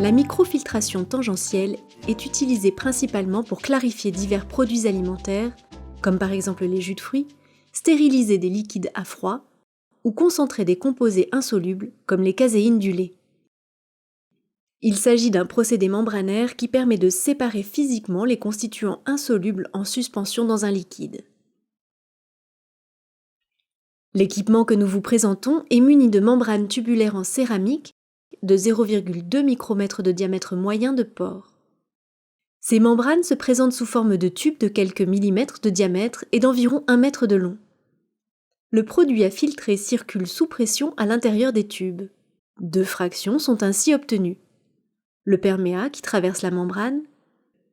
La microfiltration tangentielle est utilisée principalement pour clarifier divers produits alimentaires, comme par exemple les jus de fruits, stériliser des liquides à froid ou concentrer des composés insolubles comme les caséines du lait. Il s'agit d'un procédé membranaire qui permet de séparer physiquement les constituants insolubles en suspension dans un liquide. L'équipement que nous vous présentons est muni de membranes tubulaires en céramique de 0,2 micromètres de diamètre moyen de pore. Ces membranes se présentent sous forme de tubes de quelques millimètres de diamètre et d'environ 1 mètre de long. Le produit à filtrer circule sous pression à l'intérieur des tubes. 2 fractions sont ainsi obtenues. Le perméat qui traverse la membrane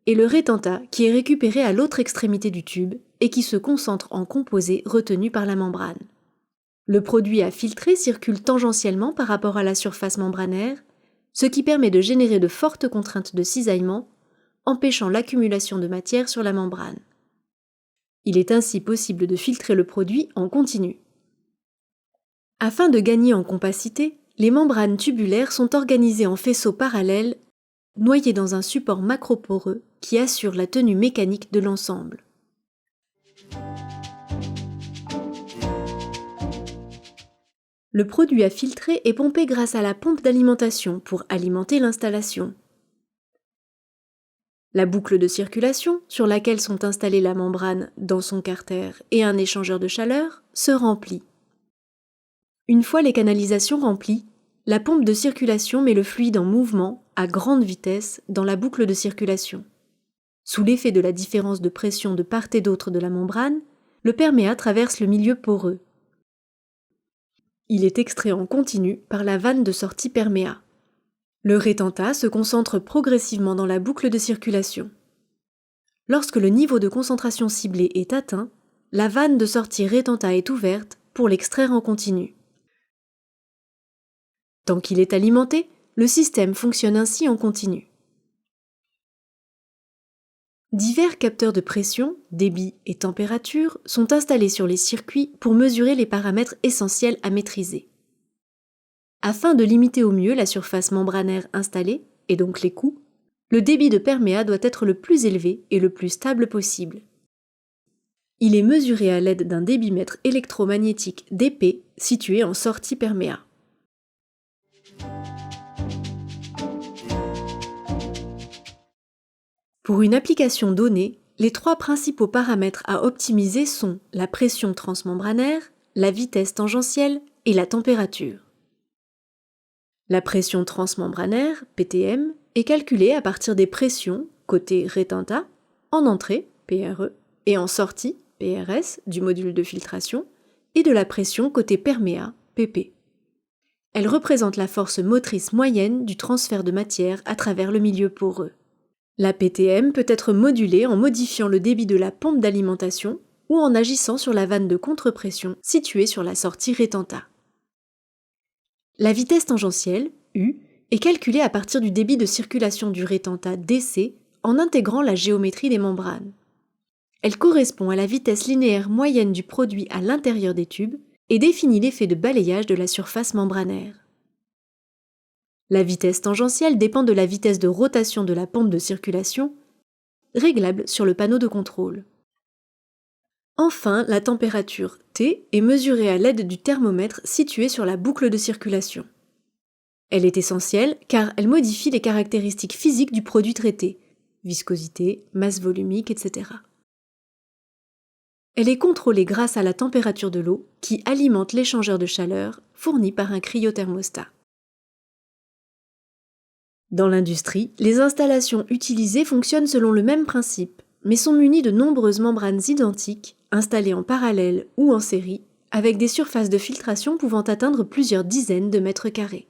et le rétentat qui est récupéré à l'autre extrémité du tube et qui se concentre en composés retenus par la membrane. Le produit à filtrer circule tangentiellement par rapport à la surface membranaire, ce qui permet de générer de fortes contraintes de cisaillement, empêchant l'accumulation de matière sur la membrane. Il est ainsi possible de filtrer le produit en continu. Afin de gagner en compacité, les membranes tubulaires sont organisées en faisceaux parallèles, noyés dans un support macroporeux qui assure la tenue mécanique de l'ensemble. Le produit à filtrer est pompé grâce à la pompe d'alimentation pour alimenter l'installation. La boucle de circulation, sur laquelle sont installées la membrane dans son carter et un échangeur de chaleur, se remplit. Une fois les canalisations remplies, la pompe de circulation met le fluide en mouvement à grande vitesse dans la boucle de circulation. Sous l'effet de la différence de pression de part et d'autre de la membrane, le perméat traverse le milieu poreux. Il est extrait en continu par la vanne de sortie perméat. Le rétentat se concentre progressivement dans la boucle de circulation. Lorsque le niveau de concentration ciblé est atteint, la vanne de sortie rétentat est ouverte pour l'extraire en continu. Tant qu'il est alimenté, le système fonctionne ainsi en continu. Divers capteurs de pression, débit et température sont installés sur les circuits pour mesurer les paramètres essentiels à maîtriser. Afin de limiter au mieux la surface membranaire installée, et donc les coûts, le débit de perméat doit être le plus élevé et le plus stable possible. Il est mesuré à l'aide d'un débitmètre électromagnétique d'épée situé en sortie perméat. Pour une application donnée, les 3 principaux paramètres à optimiser sont la pression transmembranaire, la vitesse tangentielle et la température. La pression transmembranaire, PTM, est calculée à partir des pressions, côté rétentat, en entrée, PRE, et en sortie, PRS, du module de filtration, et de la pression côté perméat, PP. Elle représente la force motrice moyenne du transfert de matière à travers le milieu poreux. La PTM peut être modulée en modifiant le débit de la pompe d'alimentation ou en agissant sur la vanne de contrepression située sur la sortie rétentat. La vitesse tangentielle, U, est calculée à partir du débit de circulation du rétentat DC en intégrant la géométrie des membranes. Elle correspond à la vitesse linéaire moyenne du produit à l'intérieur des tubes et définit l'effet de balayage de la surface membranaire. La vitesse tangentielle dépend de la vitesse de rotation de la pompe de circulation, réglable sur le panneau de contrôle. Enfin, la température T est mesurée à l'aide du thermomètre situé sur la boucle de circulation. Elle est essentielle car elle modifie les caractéristiques physiques du produit traité, viscosité, masse volumique, etc. Elle est contrôlée grâce à la température de l'eau qui alimente l'échangeur de chaleur fourni par un cryothermostat. Dans l'industrie, les installations utilisées fonctionnent selon le même principe, mais sont munies de nombreuses membranes identiques, installées en parallèle ou en série, avec des surfaces de filtration pouvant atteindre plusieurs dizaines de mètres carrés.